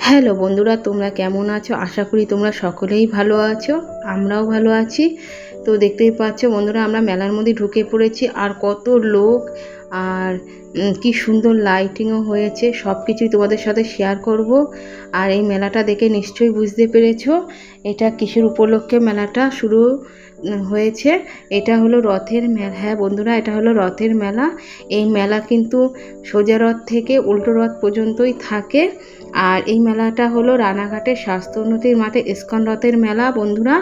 Hello বন্ধুরা, তোমরা কেমন আছো? আশা করি তোমরা সকলেই ভালো আছো। আমরাও ভালো আছি। তো দেখতেই পাচ্ছ বন্ধুরা, আমরা মেলার মধ্যে ঢুকে পড়েছি। আর কত লোক, আর কি সুন্দর লাইটিংও হয়েছে। সব কিছুই তোমাদের সাথে শেয়ার করব। আর এই মেলাটা দেখে নিশ্চয়ই বুঝতে পেরেছো এটা কিসের উপলক্ষে মেলাটা শুরু হয়েছে। এটা হলো রথের মেলা। হ্যাঁ বন্ধুরা, এটা হলো রথের মেলা। এই মেলা কিন্তু সোজা রথ থেকে উল্টো রথ পর্যন্তই থাকে। আর এই মেলাটা হলো রানাঘাটের স্বাস্থ্য উন্নতির মাঠে ইস্কন রথের মেলা বন্ধুরা।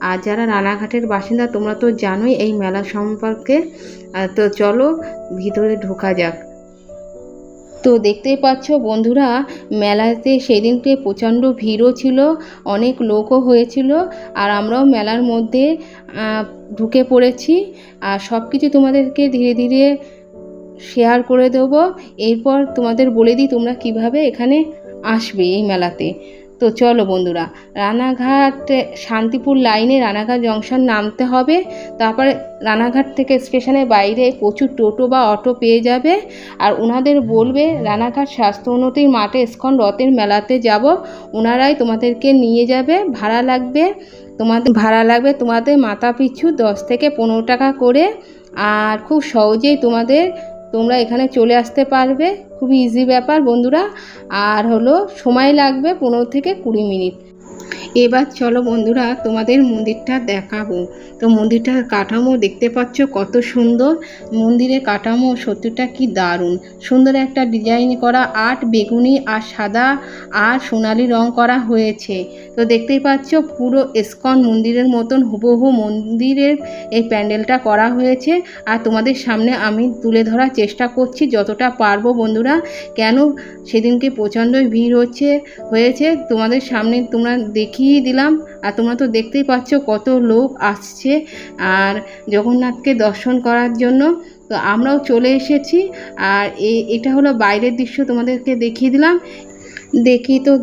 আর যারা রানাঘাটের বাসিন্দা তোমরা তো জানোই এই মেলা সম্পর্কে। তো চলো ভিতরে ঢোকা যাক। তো দেখতেই পাচ্ছ বন্ধুরা, মেলাতে সেদিনকে প্রচণ্ড ভিড়ও ছিল, অনেক লোকও হয়েছিল। আর আমরাও মেলার মধ্যে ঢুকে পড়েছি। আর সব কিছু তোমাদেরকে ধীরে ধীরে শেয়ার করে দেবো। এরপর তোমাদের বলে দিই তোমরা কিভাবে এখানে আসবে এই মেলাতে। তো চলো বন্ধুরা, রানাঘাট শান্তিপুর লাইনে রানাঘাট জংশন নামতে হবে। তারপরে রানাঘাট থেকে স্টেশনের বাইরে প্রচুর টোটো বা অটো পেয়ে যাবে। আর ওনাদের বলবে রানাঘাট স্বাস্থ্য উন্নতির মাঠে ইস্কন রথের মেলাতে যাব, ওনারাই তোমাদেরকে নিয়ে যাবে। ভাড়া লাগবে তোমাদের মাথা পিছু 10 থেকে 15 টাকা করে। আর খুব সহজেই তোমরা এখানে চলে আসতে পারবে। খুবই ইজি ব্যাপার বন্ধুরা। আর হলো সময় লাগবে 15 থেকে 20 মিনিট। এবার চলো বন্ধুরা, তোমাদের মন্দিরটা দেখাবো। তো মন্দিরটার কাঠামো দেখতে পাচ্ছ কত সুন্দর। মন্দিরের কাঠামো সত্যিটা কি দারুণ সুন্দর, একটা ডিজাইন করা আর্ট, বেগুনি আর সাদা আর সোনালি রং করা হয়েছে। তো দেখতেই পাচ্ছ পুরো ইস্কন মন্দিরের মতন হুবহু মন্দিরের এই প্যান্ডেলটা করা হয়েছে। আর তোমাদের সামনে আমি তুলে ধরার চেষ্টা করছি যতটা পারবো বন্ধুরা। কেন সেদিনকে প্রচণ্ড ভিড় হয়েছে তোমাদের সামনে তোমরা দেখিয়ে দিলাম। আর তোমরা তো দেখতেই পাচ্ছ কত লোক আসছে আর জগন্নাথকে দর্শন করার জন্য। তো আমরাও চলে এসেছি। আর এটা হলো বাইরের দৃশ্য, তোমাদেরকে দেখিয়ে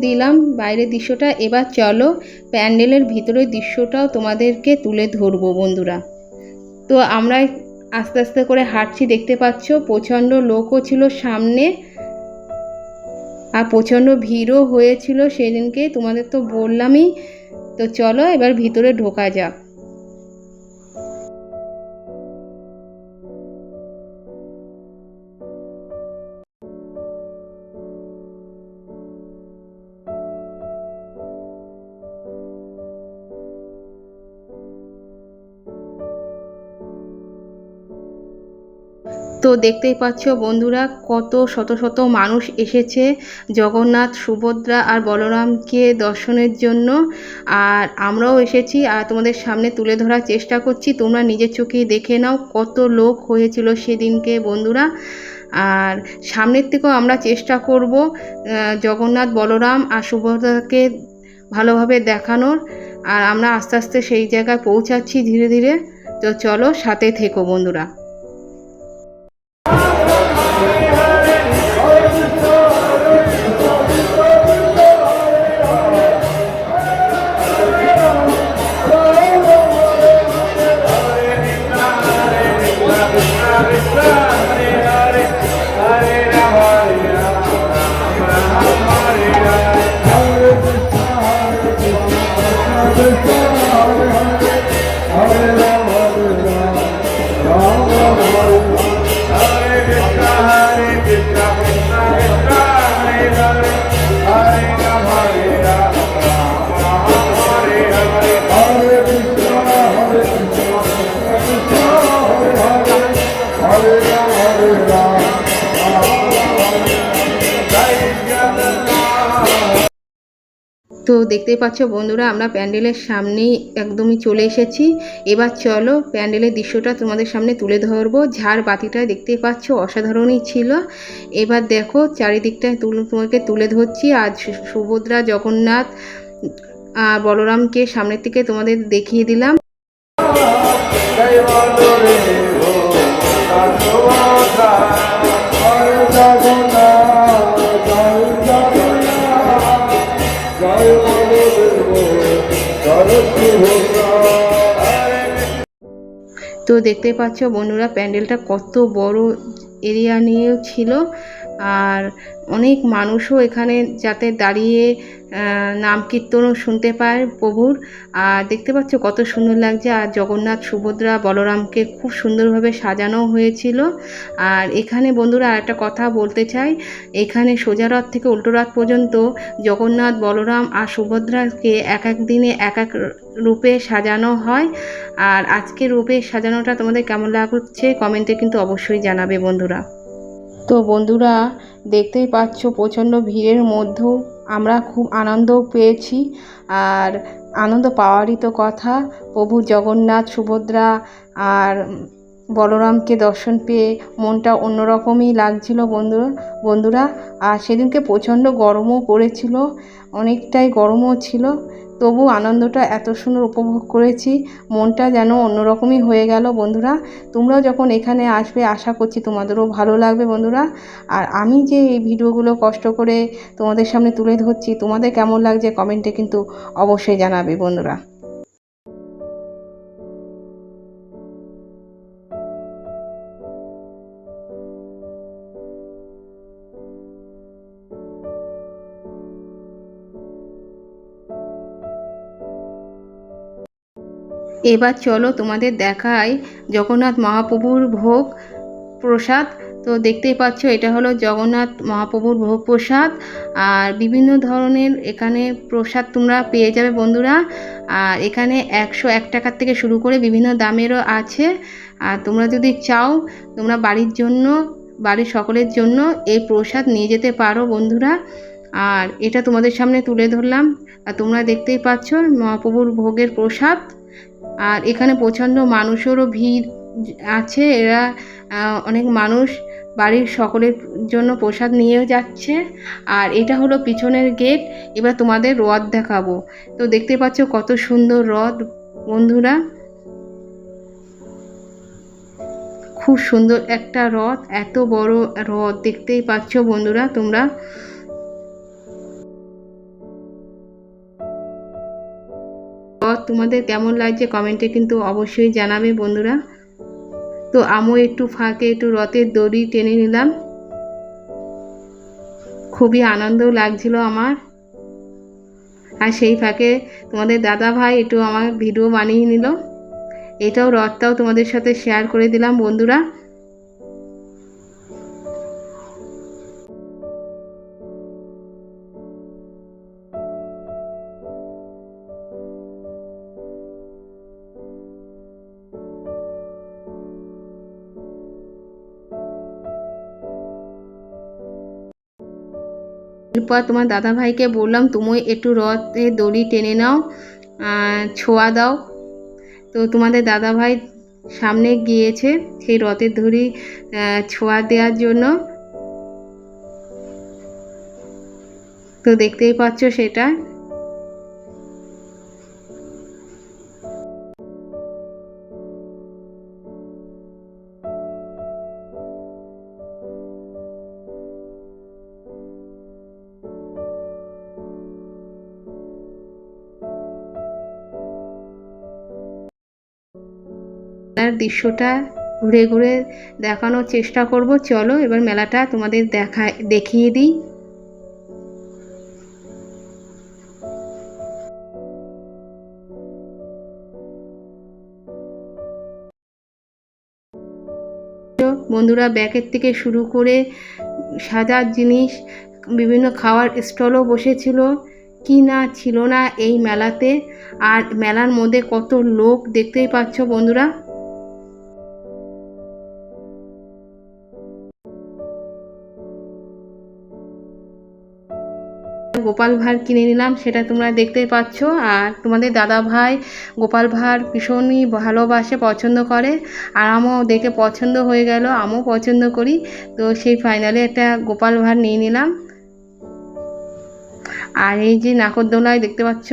দিলাম বাইরের দৃশ্যটা। এবার চলো প্যান্ডেলের ভিতরের দৃশ্যটাও তোমাদেরকে তুলে ধরবো বন্ধুরা। তো আমরা আস্তে আস্তে করে হাঁটছি, দেখতে পাচ্ছ প্রচণ্ড লোকও ছিল সামনে। আর প্রচণ্ড ভিড়ও হয়েছিল সেদিনকে, তোমাদের তো বললামই। তো চলো এবার ভিতরে ঢোকা যাক। তো দেখতেই পাচ্ছ বন্ধুরা, কত শত শত মানুষ এসেছে জগন্নাথ, সুভদ্রা আর বলরামকে দর্শনের জন্য। আর আমরাও এসেছি আর তোমাদের সামনে তুলে ধরার চেষ্টা করছি। তোমরা নিজের চোখেই দেখে নাও কত লোক হয়েছিল সেদিনকে বন্ধুরা। আর সামনের থেকেও আমরা চেষ্টা করব জগন্নাথ, বলরাম আর সুভদ্রাকে ভালোভাবে দেখানোর। আর আমরা আস্তে আস্তে সেই জায়গায় পৌঁছাচ্ছি ধীরে ধীরে। তো চলো সাথে থেকো বন্ধুরা। তো দেখতেই পাচ্ছ বন্ধুরা, আমরা প্যান্ডেলের সামনেই একদমই চলে এসেছি। এবার চলো প্যান্ডেলের দৃশ্যটা তোমাদের সামনে তুলে ধরবো। ঝাড় বাতিটা দেখতেই পাচ্ছ অসাধারণই ছিল। এবার দেখো চারিদিকটায় তোমাকে তুলে ধরছি। আর সুভদ্রা, জগন্নাথ আর বলরামকে সামনের থেকে তোমাদের দেখিয়ে দিলাম। তো দেখতে পাচ্ছ বন্ধুরা, প্যান্ডেলটা কত বড় এরিয়া নিয়েও ছিল। আর অনেক মানুষও এখানে যাতে দাঁড়িয়ে নাম কীর্তনও শুনতে পায় প্রভুর। আর দেখতে পাচ্ছ কত সুন্দর লাগছে। আর জগন্নাথ সুভদ্রা বলরামকে খুব সুন্দরভাবে সাজানো হয়েছিল। আর এখানে বন্ধুরা আরেকটা কথা বলতে চাই, এখানে সোজা রথ থেকে উল্টো রথ পর্যন্ত জগন্নাথ বলরাম আর সুভদ্রাকে এক এক দিনে এক এক রূপে সাজানো হয়। আর আজকে রূপে সাজানোটা তোমাদের কেমন লাগছে কমেন্টে কিন্তু অবশ্যই জানাবে বন্ধুরা। তো বন্ধুরা দেখতেই পাচ্ছ প্রচণ্ড ভিড়ের মধ্যেও আমরা খুব আনন্দ পেয়েছি। আর আনন্দ পাওয়ারই তো কথা, প্রভু জগন্নাথ সুভদ্রা আর বলরামকে দর্শন পেয়ে মনটা অন্যরকমই লাগছিল বন্ধুরা। আর সেদিনকে প্রচণ্ড গরমও পড়েছিল, অনেকটাই গরমও ছিল, তবু আনন্দটা এত সুন্দর উপভোগ করেছি, মনটা যেন অন্যরকমই হয়ে গেল বন্ধুরা। তোমরাও যখন এখানে আসবে আশা করছি তোমাদেরও ভালো লাগবে বন্ধুরা। আর আমি যে এই ভিডিওগুলো কষ্ট করে তোমাদের সামনে তুলে ধরছি, তোমাদের কেমন লাগছে কমেন্টে কিন্তু অবশ্যই জানাবে বন্ধুরা। এবার চলো তোমাদের দেখাই জগন্নাথ মহাপ্রভুর ভোগ প্রসাদ। তো দেখতেই পাচ্ছ এটা হলো জগন্নাথ মহাপ্রভুর ভোগ প্রসাদ। আর বিভিন্ন ধরনের এখানে প্রসাদ তোমরা পেয়ে যাবে বন্ধুরা। আর এখানে 101 টাকার থেকে শুরু করে বিভিন্ন দামেরও আছে। আর তোমরা যদি চাও তোমরা বাড়ির জন্য, বাড়ির সকলের জন্য এই প্রসাদ নিয়ে যেতে পারো বন্ধুরা। আর এটা তোমাদের সামনে তুলে ধরলাম। আর তোমরা দেখতেই পাচ্ছ মহাপ্রভুর ভোগের প্রসাদ। আর এখানে প্রচণ্ড মানুষেরও ভিড় আছে, এরা অনেক মানুষ বাড়ির সকলের জন্য প্রসাদ নিয়েও যাচ্ছে। আর এটা হলো পিছনের গেট। এবার তোমাদের রথ দেখাবো। তো দেখতে পাচ্ছ কত সুন্দর রথ বন্ধুরা, খুব সুন্দর একটা রথ, এত বড় রথ দেখতেই পাচ্ছ বন্ধুরা তোমরা। তোমাদের কেমন লাগছে কমেন্টে কিন্তু অবশ্যই জানাবে বন্ধুরা। তো আমিও একটু ফাঁকে একটু রথের দড়ি টেনে নিলাম, খুবই আনন্দ লাগছিল আমার। আর সেই ফাঁকে তোমাদের দাদা ভাই একটু আমার ভিডিও বানিয়ে নিল, এটাও রথটাও তোমাদের সাথে শেয়ার করে দিলাম বন্ধুরা। এরপর তোমার দাদা ভাইকে বললাম তুমি একটু রথে দড়ি টেনে নাও, ছোঁয়া দাও। তো তোমাদের দাদা ভাই সামনে গিয়েছে সেই রথের দড়ি ছোঁয়া দেওয়ার জন্য। তো দেখতেই পাচ্ছ সেটা। মেলার দৃশ্যটা ঘুরে ঘুরে দেখানোর চেষ্টা করব। চলো এবার মেলাটা তোমাদের দেখিয়ে দিই। বন্ধুরা ব্যাগের থেকে শুরু করে সাজার জিনিস, বিভিন্ন খাওয়ার স্টলও বসেছিল, কি না ছিল না এই মেলাতে। আর মেলার মধ্যে কত লোক দেখতেই পাচ্ছ বন্ধুরা। গোপাল ভাঁড় কিনে নিলাম, সেটা তোমরা দেখতেই পাচ্ছ। আর তোমাদের দাদা ভাই গোপাল ভাঁড় ভীষণই ভালোবাসে, পছন্দ করে। আর আমিও দেখে পছন্দ হয়ে গেল, আমিও পছন্দ করি। তো সেই ফাইনালে একটা গোপাল ভাঁড় নিয়ে নিলাম। আর এই যে নাগরদোলায় দেখতে পাচ্ছ,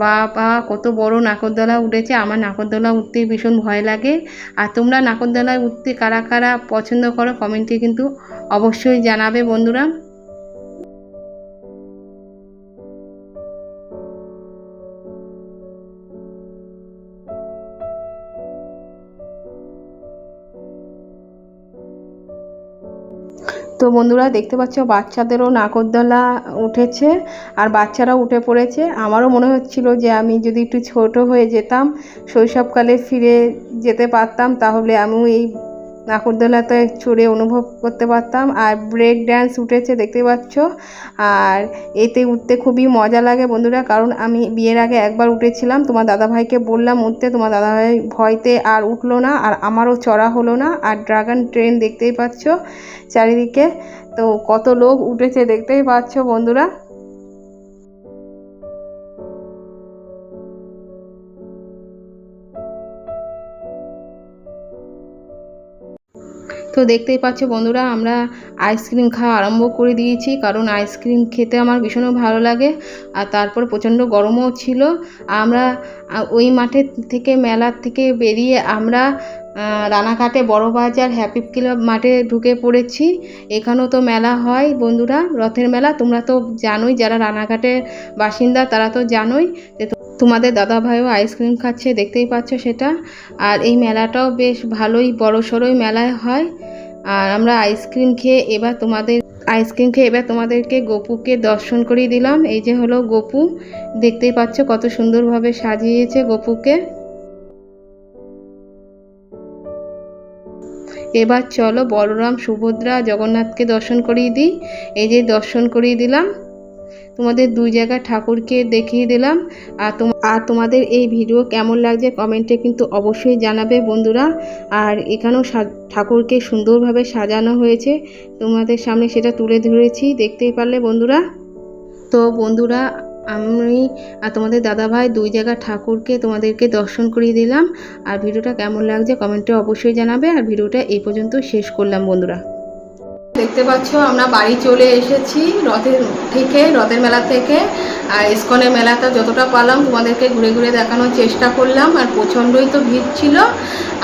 বাবা কত বড় নাগরদোলা উঠেছে। আমার নাগরদোলা উঠতে ভীষণ ভয় লাগে। আর তোমরা নাগরদোলায় উঠতে কারা কারা পছন্দ করো কমেন্টে কিন্তু অবশ্যই জানাবে বন্ধুরা। তো বন্ধুরা দেখতে পাচ্ছ বাচ্চাদেরও নাগরদোলা উঠেছে আর বাচ্চারাও উঠে পড়েছে। আমারও মনে হচ্ছিল যে আমি যদি একটু ছোট হয়ে যেতাম, শৈশবকালে ফিরে যেতে পারতাম, তাহলে আমিও এই নাগরদোলাতে চড়ে অনুভব করতে পারতাম। আর ব্রেক ড্যান্স উঠেছে দেখতে পাচ্ছ, আর এতে উঠতে খুবই মজা লাগে বন্ধুরা, কারণ আমি বিয়ের আগে একবার উঠেছিলাম। তোমার দাদাভাইকে বললাম উঠতে, তোমার দাদাভাই ভয়তে আর উঠলো না, আর আমারও চড়া হলো না। আর ড্রাগন ট্রেন দেখতেই পাচ্ছ চারিদিকে, তো কত লোক উঠেছে দেখতেই পাচ্ছ বন্ধুরা। তো দেখতেই পাচ্ছ বন্ধুরা, আমরা আইসক্রিম খাওয়া আরম্ভ করে দিয়েছি, কারণ আইসক্রিম খেতে আমার ভীষণও ভালো লাগে। আর তারপর প্রচণ্ড গরমও ছিল। আমরা ওই মাঠের থেকে, মেলার থেকে বেরিয়ে আমরা রানাঘাটে বড় বাজার হ্যাপি ক্লাব মাঠে ঢুকে পড়েছি। এখানেও তো মেলা হয় বন্ধুরা, রথের মেলা। তোমরা তো জানোই, যারা রানাঘাটের বাসিন্দা তারা তো জানোই। তোমাদের দাদাভাইও আইসক্রিম খাচ্ছে দেখতেই পাচ্ছ সেটা। আর এই মেলাটাও বেশ ভালোই বড়সড়ই মেলায় হয়। আর আমরা আইসক্রিম খেয়ে এবার তোমাদেরকে গোপুকে দর্শন করিয়ে দিলাম। এই যে হলো গোপু, দেখতেই পাচ্ছ কত সুন্দরভাবে সাজিয়েছে গোপুকে। এবার চলো বলরাম, সুভদ্রা, জগন্নাথকে দর্শন করিয়ে দিই। এই যে দর্শন করিয়ে দিলাম, তোমাদের দুই জায়গায় ঠাকুরকে দেখিয়ে দিলাম। আর তোমাদের এই ভিডিও কেমন লাগছে কমেন্টে কিন্তু অবশ্যই জানাবে বন্ধুরা। আর এখানেও ঠাকুরকে সুন্দরভাবে সাজানো হয়েছে, তোমাদের সামনে সেটা তুলে ধরেছি, দেখতেই পারলে বন্ধুরা। তো বন্ধুরা, আমি আর তোমাদের দাদাভাই দুই জায়গা ঠাকুরকে তোমাদেরকে দর্শন করিয়ে দিলাম। আর ভিডিওটা কেমন লাগছে কমেন্টে অবশ্যই জানাবে। আর ভিডিওটা এই পর্যন্ত শেষ করলাম বন্ধুরা। দেখতে পাচ্ছ আমরা বাড়ি চলে এসেছি রথের মেলা থেকে। আর ইস্কনের মেলাটা যতটা পারলাম তোমাদেরকে ঘুরে ঘুরে দেখানোর চেষ্টা করলাম। আর প্রচণ্ডই তো ভিড় ছিল।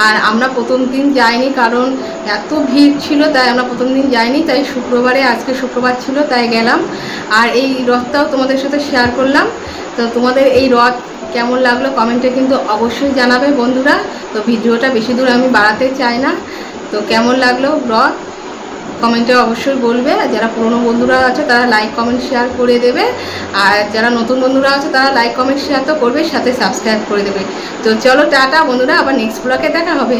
আর আমরা প্রথম দিন যাইনি, কারণ এত ভিড় ছিল, তাই আমরা প্রথম দিন যাইনি। তাই আজকে শুক্রবার ছিল, তাই গেলাম। আর এই রথটাও তোমাদের সাথে শেয়ার করলাম। তো তোমাদের এই রথ কেমন লাগলো কমেন্টে কিন্তু অবশ্যই জানাবে বন্ধুরা। তো ভিডিওটা বেশি দূর আমি বাড়াতে চাই না। তো কেমন লাগলো রথ কমেন্টে অবশ্যই বলবে। আর যারা পুরনো বন্ধুরা আছে তারা লাইক কমেন্ট শেয়ার করে দেবে। আর যারা নতুন বন্ধুরা আছে তারা লাইক কমেন্ট শেয়ার তো করবে, সাথে সাবস্ক্রাইব করে দেবে। তো চলো টাটা বন্ধুরা, আবার নেক্সট ব্লগে দেখা হবে।